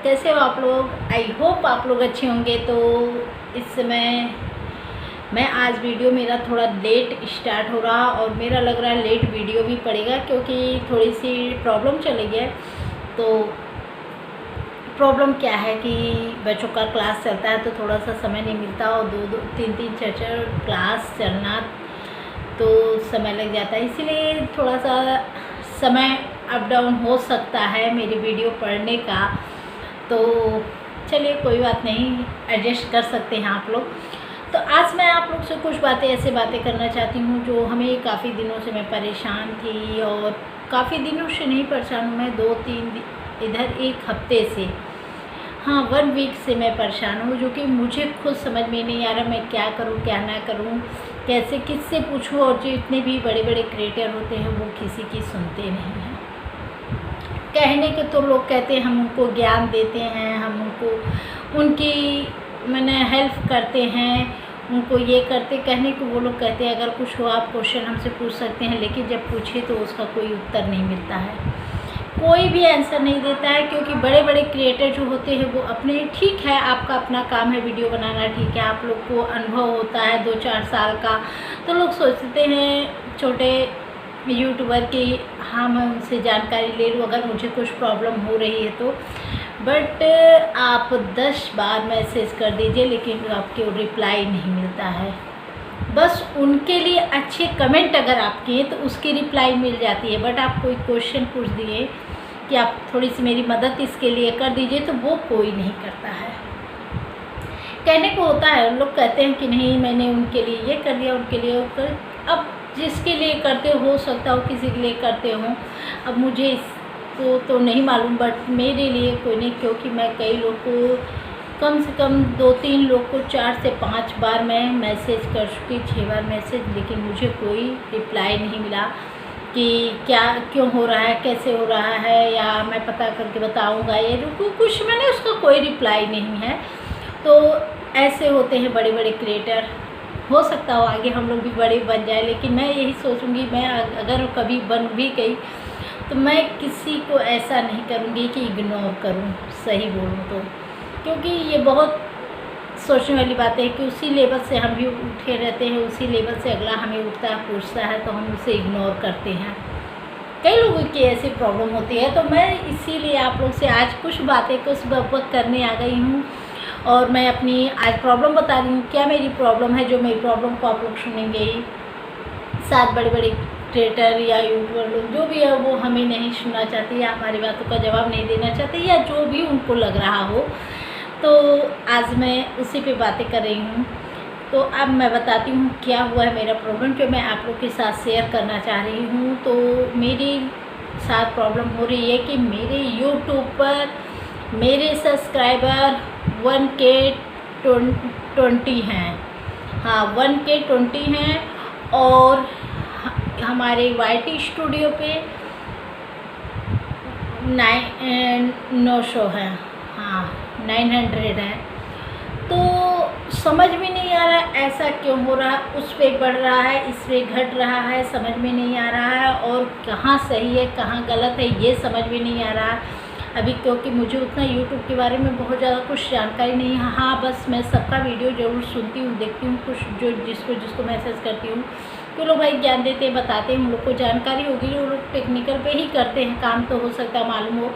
कैसे हो आप लोग। आई होप आप लोग अच्छे होंगे। तो इस समय मैं आज वीडियो मेरा थोड़ा लेट स्टार्ट हो रहा और मेरा लग रहा है लेट वीडियो भी पड़ेगा क्योंकि थोड़ी सी प्रॉब्लम चली है। तो प्रॉब्लम क्या है कि बच्चों का क्लास चलता है तो थोड़ा सा समय नहीं मिलता और दो तीन चार क्लास चलना तो समय लग जाता है, इसीलिए थोड़ा सा समय अप डाउन हो सकता है मेरी वीडियो पढ़ने का। तो चलिए कोई बात नहीं, एडजस्ट कर सकते हैं आप लोग। तो आज मैं आप लोग से कुछ ऐसे बातें करना चाहती हूँ जो हमें काफ़ी दिनों से मैं परेशान थी और काफ़ी दिनों से नहीं परेशान हूँ मैं, 2-3 इधर एक हफ्ते से, हाँ 1 वीक से मैं परेशान हूँ, जो कि मुझे खुद समझ में नहीं आ रहा मैं क्या करूँ क्या ना करूँ, कैसे किससे पूछूँ। और जो इतने भी बड़े बड़े क्रिएटर होते हैं वो किसी की सुनते नहीं हैं। कहने के तो लोग कहते हैं हम उनको ज्ञान देते हैं, हम उनको उनकी मैंने हेल्प करते हैं, उनको ये करते, कहने को वो लोग कहते हैं अगर कुछ हो आप क्वेश्चन हमसे पूछ सकते हैं, लेकिन जब पूछे तो उसका कोई उत्तर नहीं मिलता है, कोई भी आंसर नहीं देता है। क्योंकि बड़े बड़े क्रिएटर जो होते हैं वो अपने, ठीक है आपका अपना काम है वीडियो बनाना, ठीक है आप लोग को अनुभव होता है 2-4 साल का, तो लोग सोचते हैं छोटे यूट्यूबर की हाँ मैं उनसे जानकारी ले लूँ अगर मुझे कुछ प्रॉब्लम हो रही है तो। बट आप 10 बार मैसेज कर दीजिए लेकिन आपको रिप्लाई नहीं मिलता है। बस उनके लिए अच्छे कमेंट अगर आप किए तो उसकी रिप्लाई मिल जाती है, बट आप कोई क्वेश्चन पूछ दिए कि आप थोड़ी सी मेरी मदद इसके लिए कर दीजिए तो वो कोई नहीं करता है। कहने को होता है लोग कहते हैं कि नहीं मैंने उनके लिए ये कर दिया उनके लिए वो कर, अब जिसके लिए करते हो सकता हो किसी के लिए करते हो, अब मुझे इसको तो नहीं मालूम, बट मेरे लिए कोई नहीं, क्योंकि मैं कई लोग को कम से कम 2-3 लोग को 4 से 5 बार मैं मैसेज कर चुकी, 6 बार मैसेज, लेकिन मुझे कोई रिप्लाई नहीं मिला कि क्या क्यों हो रहा है कैसे हो रहा है या मैं पता करके बताऊंगा, ये जो कुछ मैंने उसका कोई रिप्लाई नहीं है। तो ऐसे होते हैं बड़े बड़े क्रिएटर, हो सकता हो आगे हम लोग भी बड़े बन जाए, लेकिन मैं यही सोचूंगी मैं अगर कभी बन भी गई तो मैं किसी को ऐसा नहीं करूँगी कि इग्नोर करूँ, सही बोलूँ तो, क्योंकि ये बहुत सोचने वाली बात है कि उसी लेवल से हम भी उठे रहते हैं, उसी लेवल से अगला हमें उठता है पूछता है तो हम उसे इग्नोर करते हैं। कई लोगों की ऐसी प्रॉब्लम होती है, तो मैं इसीलिए आप लोग से आज कुछ वक्त करने आ गई हूँ और मैं अपनी आज प्रॉब्लम बता रही हूँ। क्या मेरी प्रॉब्लम है, जो मेरी प्रॉब्लम को आप लोग सुनेंगे। 7 बड़े बड़े क्रिएटर या यूट्यूबर लोग जो भी है वो हमें नहीं सुनना चाहते या हमारी बातों का जवाब नहीं देना चाहते या जो भी उनको लग रहा हो, तो आज मैं उसी पे बातें कर रही हूँ। तो अब मैं बताती हूँ क्या हुआ है मेरा प्रॉब्लम, जो मैं आप लोग के साथ शेयर करना चाह रही हूँ। तो मेरी साथ प्रॉब्लम हो रही है कि मेरे यूट्यूब पर मेरे सब्सक्राइबर 1K 20 हैं, हाँ 1K 20 हैं, और हमारे YT स्टूडियो पे 900 है, हाँ 900 है। तो समझ में नहीं आ रहा ऐसा क्यों हो रहा, उस पे बढ़ रहा है इस पे घट रहा है, समझ में नहीं आ रहा है, और कहाँ सही है कहाँ गलत है ये समझ में नहीं आ रहा है अभी, क्योंकि मुझे उतना यूट्यूब के बारे में बहुत ज़्यादा कुछ जानकारी नहीं है। हाँ बस मैं सबका वीडियो ज़रूर सुनती हूँ देखती हूँ, कुछ जो जिसको मैसेज करती हूँ तो लोग भाई ज्ञान देते हैं बताते हैं, उन लोग को जानकारी होगी, जो लोग टेक्निकल पे ही करते हैं काम, तो हो सकता है मालूम हो,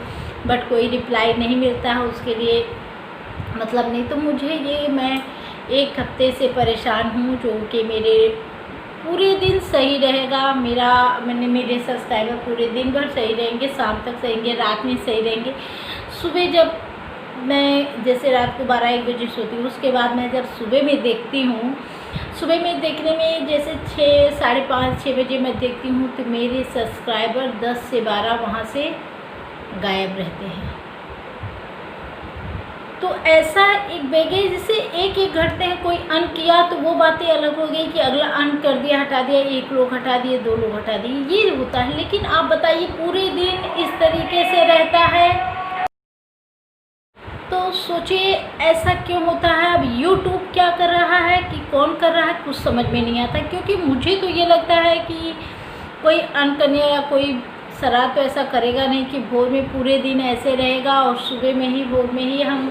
बट कोई रिप्लाई नहीं मिलता है उसके लिए मतलब नहीं। तो मुझे ये मैं 1 हफ्ते से परेशान हूँ, जो कि मेरे पूरे दिन सही रहेगा, मेरे सब्सक्राइबर पूरे दिन भर सही रहेंगे, शाम तक सही रहेंगे, रात में सही रहेंगे। सुबह जब मैं जैसे रात को 12-1 बजे सोती हूँ, उसके बाद मैं जब सुबह में देखती हूँ, सुबह में देखने में जैसे 6, 5:30-6 बजे मैं देखती हूँ तो मेरे सब्सक्राइबर 10 से 12 वहाँ से गायब रहते हैं। तो ऐसा एक बेगे जैसे एक घटते हैं, कोई अन किया तो वो बातें अलग हो गई कि अगला अन कर दिया हटा दिया, 1 लोग हटा दिए 2 लोग हटा दिए, ये होता है। लेकिन आप बताइए पूरे दिन इस तरीके से रहता है तो सोचिए ऐसा क्यों होता है। अब यूट्यूब क्या कर रहा है कि कौन कर रहा है कुछ समझ में नहीं आता, क्योंकि मुझे तो ये लगता है कि कोई अन करने या कोई शरारत तो ऐसा करेगा नहीं कि भोर में पूरे दिन ऐसे रहेगा और सुबह में ही भोर में ही हम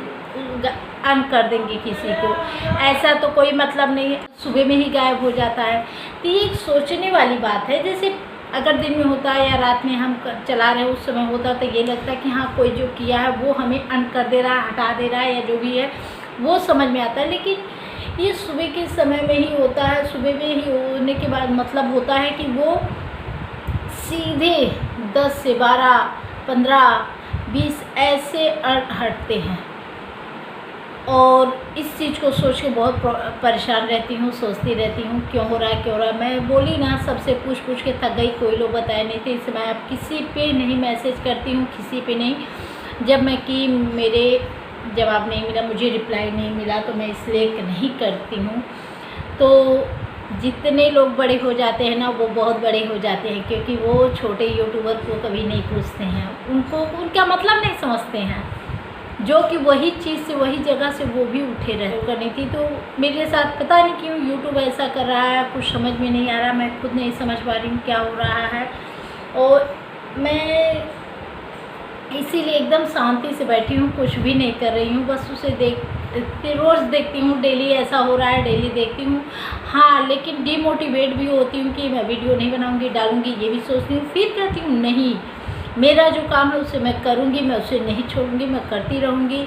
ऑन कर देंगे किसी को, ऐसा तो कोई मतलब नहीं है। सुबह में ही गायब हो जाता है। तो ये एक सोचने वाली बात है। जैसे अगर दिन में होता है या रात में हम चला रहे उस समय होता तो ये लगता है कि हाँ कोई जो किया है वो हमें ऑन कर दे रहा है, हटा दे रहा है या जो भी है वो समझ में आता है। लेकिन ये सुबह के समय में ही होता है। सुबह में ही होने के बाद मतलब होता है कि वो सीधे 10 से 12, 15, 20 ऐसे हटते हैं और इस चीज़ को सोच के बहुत परेशान रहती हूँ, सोचती रहती हूँ क्यों हो रहा है, क्यों हो रहा है। मैं बोली ना सबसे पूछ के थक गई, कोई लोग बताए नहीं थे। इसलिए मैं अब किसी पे नहीं मैसेज करती हूँ, किसी पे नहीं। जब मैं की मेरे जवाब नहीं मिला, मुझे रिप्लाई नहीं मिला तो मैं इसलिए नहीं करती हूँ। तो जितने लोग बड़े हो जाते हैं ना वो बहुत बड़े हो जाते हैं, क्योंकि वो छोटे यूट्यूबर को कभी नहीं पूछते हैं, उनको उनका मतलब नहीं समझते हैं, जो कि वही चीज़ से वही जगह से वो भी उठे रहे करनी थी। तो मेरे साथ पता नहीं क्यों यूट्यूब ऐसा कर रहा है, कुछ समझ में नहीं आ रहा। मैं खुद नहीं समझ पा रही हूँ क्या हो रहा है। और मैं इसीलिए एकदम शांति से बैठी हूँ, कुछ भी नहीं कर रही हूँ, बस उसे रोज़ देखती हूँ, डेली ऐसा हो रहा है, डेली देखती हूँ। हाँ, लेकिन डिमोटिवेट भी होती हूँ कि मैं वीडियो नहीं बनाऊँगी, डालूँगी, ये भी सोचती हूँ। फिर कहती हूँ नहीं, मेरा जो काम है उसे मैं करूँगी, मैं उसे नहीं छोड़ूंगी, मैं करती रहूँगी।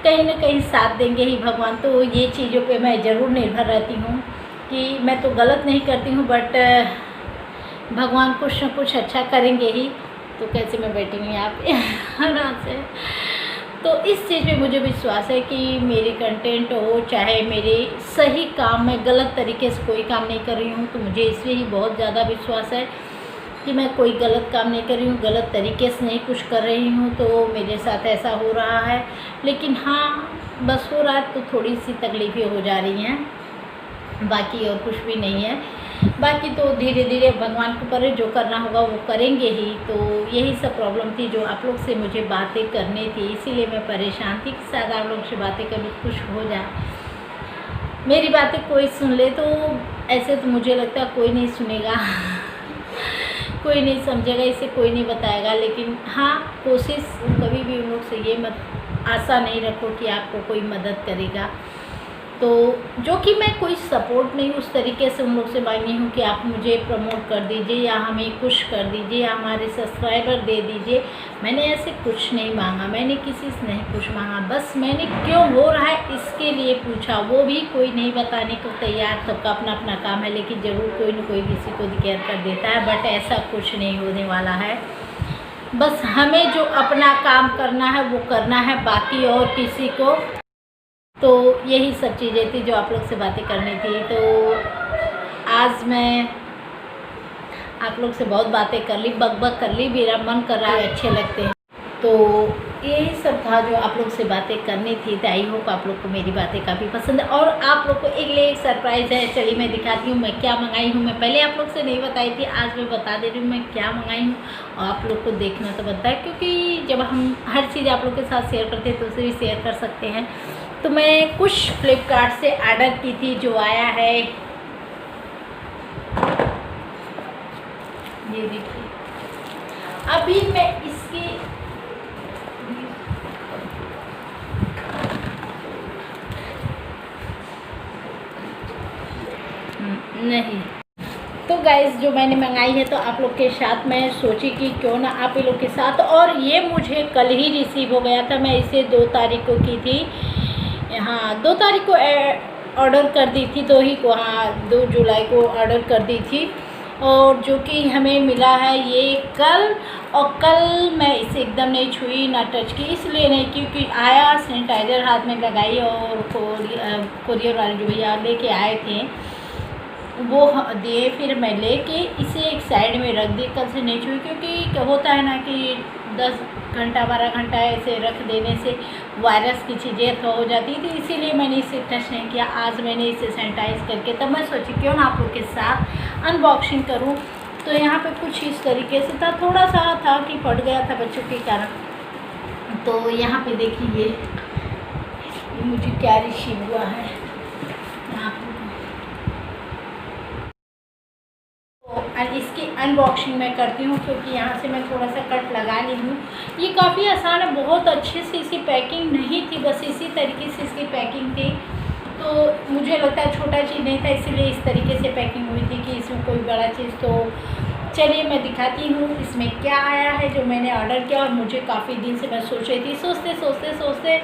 कहीं ना कहीं साथ देंगे ही भगवान। तो ये चीज़ों पे मैं ज़रूर निर्भर रहती हूँ कि मैं तो गलत नहीं करती हूँ, बट भगवान कुछ न कुछ अच्छा करेंगे ही। तो कैसे मैं बैठी हूँ यहाँ पे आराम से। तो इस चीज़ पे मुझे विश्वास है कि मेरे कंटेंट हो चाहे मेरे सही काम, मैं गलत तरीके से कोई काम नहीं कर रही हूँ। तो मुझे इसलिए ही बहुत ज़्यादा विश्वास है कि मैं कोई गलत काम नहीं कर रही हूँ, गलत तरीके से नहीं कुछ कर रही हूँ। तो मेरे साथ ऐसा हो रहा है। लेकिन हाँ, बस हो रहा है तो थोड़ी सी तकलीफ़ें हो जा रही हैं, बाकी और कुछ भी नहीं है। बाकी तो धीरे धीरे भगवान के ऊपर जो करना होगा वो करेंगे ही। तो यही सब प्रॉब्लम थी जो आप लोग से मुझे बातें करनी थी, इसीलिए मैं परेशान थी कि शायद आप लोग से बातें कभी कुछ हो जाए, मेरी बातें कोई सुन ले। तो ऐसे तो मुझे लगता है कोई नहीं सुनेगा कोई नहीं समझेगा, इसे कोई नहीं बताएगा। लेकिन हाँ, कोशिश कभी भी उन लोग से ये मत आशा नहीं रखो कि आपको कोई मदद करेगा। तो जो कि मैं कोई सपोर्ट नहीं उस तरीके से उन लोग से मांगी हूँ कि आप मुझे प्रमोट कर दीजिए या हमें कुछ कर दीजिए या हमारे सब्सक्राइबर दे दीजिए। मैंने ऐसे कुछ नहीं मांगा, मैंने किसी से नहीं कुछ मांगा। बस मैंने क्यों हो रहा है इसके लिए पूछा, वो भी कोई नहीं बताने को तैयार। सबका अपना अपना काम है, लेकिन ज़रूर कोई न कोई किसी को केयर कर देता है। बट ऐसा कुछ नहीं होने वाला है। बस हमें जो अपना काम करना है वो करना है, बाकी और किसी को। तो यही सब चीज़ें थी जो आप लोग से बातें करनी थी। तो आज मैं आप लोग से बहुत बातें कर ली, बक कर ली, मेरा मन कर रहा है, अच्छे लगते हैं। तो यही सब था जो आप लोग से बातें करनी थी। तो आई होप आप लोग को मेरी बातें काफ़ी पसंद है। और आप लोग को एक सरप्राइज़ है, चलिए मैं दिखाती हूँ मैं क्या मंगाई हूँ। मैं पहले आप लोग से नहीं बताई थी, आज मैं बता दे रही हूँ मैं क्या मंगाई हूँ। और आप लोग को देखना तो बनता है, क्योंकि जब हम हर चीज़ आप लोग के साथ शेयर करते हैं तो उसे भी शेयर कर सकते हैं। तो मैं कुछ फ्लिपकार्ट से ऑर्डर की थी, जो आया है ये देखिए। अभी मैं इसकी नहीं, तो गाइस जो मैंने मंगाई है तो आप लोग के साथ मैं सोची कि क्यों ना आप लोग के साथ। और ये मुझे कल ही रिसीव हो गया था, मैं इसे 2 तारीख को की थी। हाँ, 2 तारीख को ऑर्डर कर दी थी, 2 ही को, हाँ 2 जुलाई को ऑर्डर कर दी थी। और जो कि हमें मिला है ये कल। और कल मैं इसे एकदम नहीं छुई ना टच की, इसलिए नहीं क्योंकि आया, सैनिटाइज़र हाथ में लगाई और कोरियर वाले जो भैया लेके आए थे वो दिए, फिर मैं लेके इसे एक साइड में रख दी। कल से नहीं छुई, क्योंकि होता है ना कि 10 घंटा 12 घंटा ऐसे रख देने से वायरस की चीज़ें हो जाती थी, इसीलिए मैंने इसे टच नहीं किया। आज मैंने इसे सैनिटाइज़ करके तब मैं सोची क्यों ना आप लोग के साथ अनबॉक्सिंग करूं। तो यहाँ पे कुछ इस तरीके से था, थोड़ा सा था कि फट गया था बच्चों के कारण। तो यहाँ पे देखिए ये मुझे क्या रिसीव हुआ है। यहाँ और इसकी अनबॉक्सिंग मैं करती हूँ, क्योंकि यहाँ से मैं थोड़ा सा कट लगा ली हूँ। ये काफ़ी आसान है, बहुत अच्छे से इसकी पैकिंग नहीं थी, बस इसी तरीके से इसकी पैकिंग थी। तो मुझे लगता है छोटा चीज़ नहीं था, इसीलिए इस तरीके से पैकिंग हुई थी कि इसमें कोई बड़ा चीज़। तो चलिए मैं दिखाती हूँ इसमें क्या आया है जो मैंने ऑर्डर किया। और मुझे काफ़ी दिन से मैं सोच रही थी, सोचते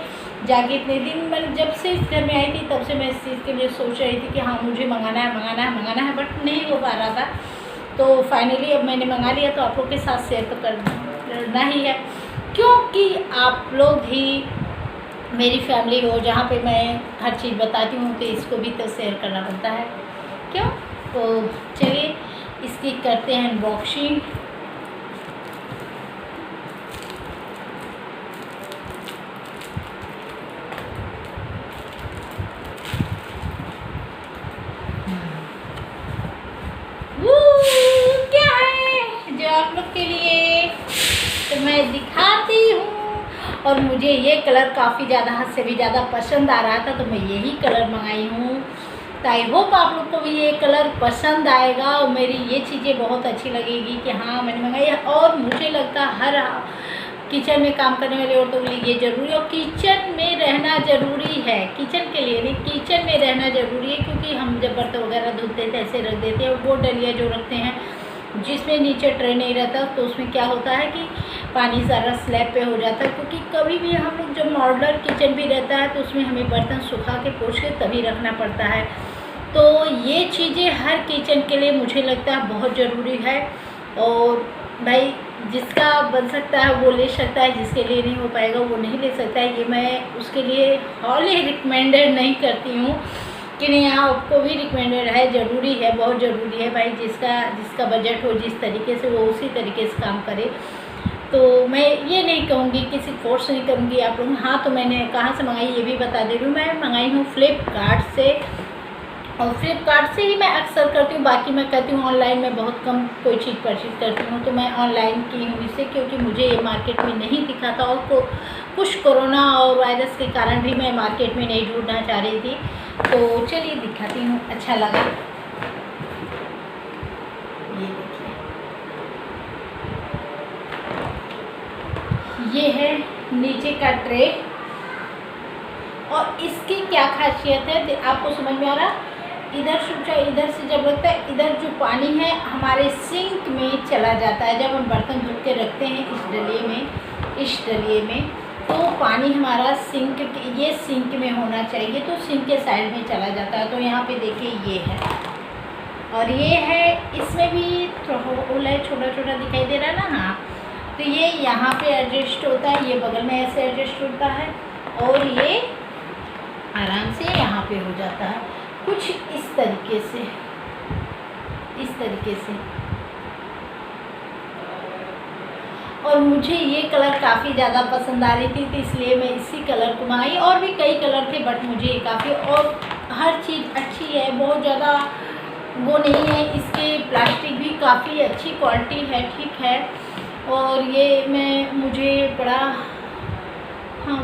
जाके इतने दिन मैं जब से इस घर में आई थी तब से मैं इस चीज़ के लिए सोच रही थी कि हाँ मुझे मंगाना है, बट नहीं हो पा रहा था। तो फाइनली अब मैंने मंगा लिया, तो आप लोग के साथ शेयर तो करना ही है, क्योंकि आप लोग ही मेरी फैमिली हो, जहाँ पे मैं हर चीज़ बताती हूँ, तो इसको भी तो शेयर करना पड़ता है, क्यों। तो चलिए इसकी करते हैं अनबॉक्सिंग। क्या है जो आप लोग के लिए तो मैं दिखाती हूँ। और मुझे ये कलर काफ़ी ज़्यादा, हद से भी ज़्यादा पसंद आ रहा था, तो मैं यही कलर मंगाई हूँ। तो आई होप आप लोग को भी ये कलर पसंद आएगा और मेरी ये चीज़ें बहुत अच्छी लगेगी कि हाँ मैंने मंगाई है। और मुझे लगता है हर किचन में काम करने वाले औरतों के लिए ये ज़रूरी है, और किचन में रहना ज़रूरी है, किचन के लिए नहीं, किचन में रहना ज़रूरी है। क्योंकि हम जब बर्तन वगैरह धुलते थे ऐसे रख देते हैं, और वो डलिया जो रखते हैं जिसमें नीचे ट्रे नहीं रहता, तो उसमें क्या होता है कि पानी सारा स्लैब पे हो जाता है। क्योंकि कभी भी हम लोग जब मॉड्यूलर किचन भी रहता है तो उसमें हमें बर्तन सुखा के पोंछ के तभी रखना पड़ता है। तो ये चीज़ें हर किचन के लिए मुझे लगता है बहुत ज़रूरी है। और भाई जिसका बन सकता है वो ले सकता है, जिसके लिए नहीं हो पाएगा वो नहीं ले सकता है। ये मैं उसके लिए हॉली रिकमेंडेड नहीं करती हूँ कि नहीं, आपको भी रिकमेंडेड है, ज़रूरी है, बहुत ज़रूरी है भाई। जिसका बजट हो जिस तरीके से वो उसी तरीके से काम करे। तो मैं ये नहीं कहूँगी, किसी फोर्स नहीं करूँगी आप लोग। हाँ तो मैंने कहाँ से मंगाई ये भी बता दे रही हूँ। मैं मंगाई हूँ फ्लिपकार्ट से, और फ्लिपकार्ट से ही मैं अक्सर करती हूँ। बाकी मैं कहती हूँ ऑनलाइन में बहुत कम कोई चीज़ परचेज करती हूँ, तो मैं ऑनलाइन की हूँ इसे, क्योंकि मुझे ये मार्केट में नहीं दिखा था। और कुछ कोरोना और वायरस के कारण भी मैं मार्केट में नहीं ढूंढना चाह रही थी। तो चलिए दिखाती हूँ, अच्छा लगा। ये देखिए, ये है नीचे का ट्रे। और इसकी क्या खासियत है आपको समझ में आ रहा। इधर से जब लगता है, इधर जो पानी है हमारे सिंक में चला जाता है। जब हम बर्तन धुल के रखते हैं इस डलिए में, तो पानी हमारा ये सिंक में होना चाहिए, तो सिंक के साइड में चला जाता है। तो यहाँ पे देखिए ये है, और ये है, इसमें भी थोड़ा छोटा दिखाई दे रहा है ना। हाँ तो ये यहाँ पे एडजस्ट होता है, ये बगल में ऐसे एडजस्ट होता है, और ये आराम से यहाँ पे हो जाता है कुछ इस तरीके से। और मुझे ये कलर काफ़ी ज़्यादा पसंद आ रही थी, तो इसलिए मैं इसी कलर को मंगाई। और भी कई कलर थे, बट मुझे ये काफ़ी, और हर चीज़ अच्छी है, बहुत ज़्यादा वो नहीं है। इसके प्लास्टिक भी काफ़ी अच्छी क्वालिटी है, ठीक है। और ये मुझे पड़ा, हाँ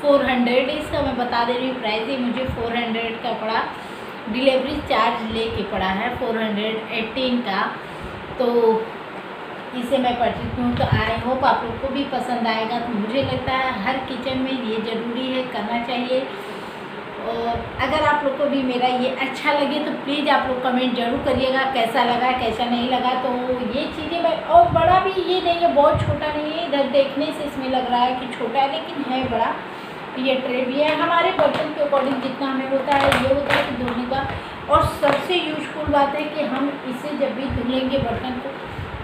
400 इसका मैं बता दे रही हूँ प्राइस। ये मुझे 400 का पड़ा, डिलीवरी चार्ज लेके पड़ा है 418 का। तो इसे मैं परचेज हूँ, तो आई होप आप लोग को भी पसंद आएगा। तो मुझे लगता है हर किचन में ये ज़रूरी है, करना चाहिए। और अगर आप लोग को भी मेरा ये अच्छा लगे तो प्लीज़ आप लोग कमेंट जरूर करिएगा, कैसा लगा कैसा नहीं लगा। तो ये चीज़ें मैं, और बड़ा भी ये नहीं है, बहुत छोटा नहीं है। इधर देखने से इसमें लग रहा है कि छोटा है, लेकिन है बड़ा। ये ट्रे भी है, हमारे बर्तन के अकॉर्डिंग जितना हमें होता है, ये होता है कि धोने का। और सबसे यूजफुल बात है कि हम इसे जब भी धुलेंगे बर्तन को,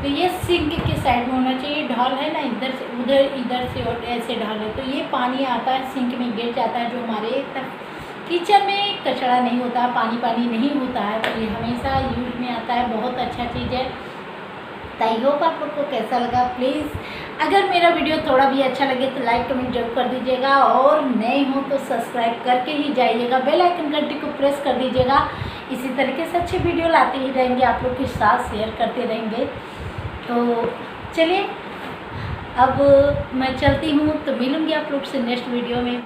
तो ये सिंक के साइड में होना चाहिए। ढाल है ना, इधर से उधर, इधर से और ऐसे ढाल है, तो ये पानी आता है सिंक में गिर जाता है, जो हमारे किचन में कचरा नहीं होता, पानी नहीं होता है। तो ये हमेशा यूज में आता है, बहुत अच्छा चीज़ है। आई होप आप लोग को कैसा लगा। प्लीज़ अगर मेरा वीडियो थोड़ा भी अच्छा लगे तो लाइक कमेंट जरूर कर दीजिएगा, और नए हो तो सब्सक्राइब करके ही जाइएगा, बेल आइकन घंटी को प्रेस कर दीजिएगा। इसी तरीके से अच्छे वीडियो लाते ही रहेंगे, आप लोग के साथ शेयर करते रहेंगे। तो चलिए अब मैं चलती हूँ, तो मिलूँगी आप लोग से नेक्स्ट वीडियो में।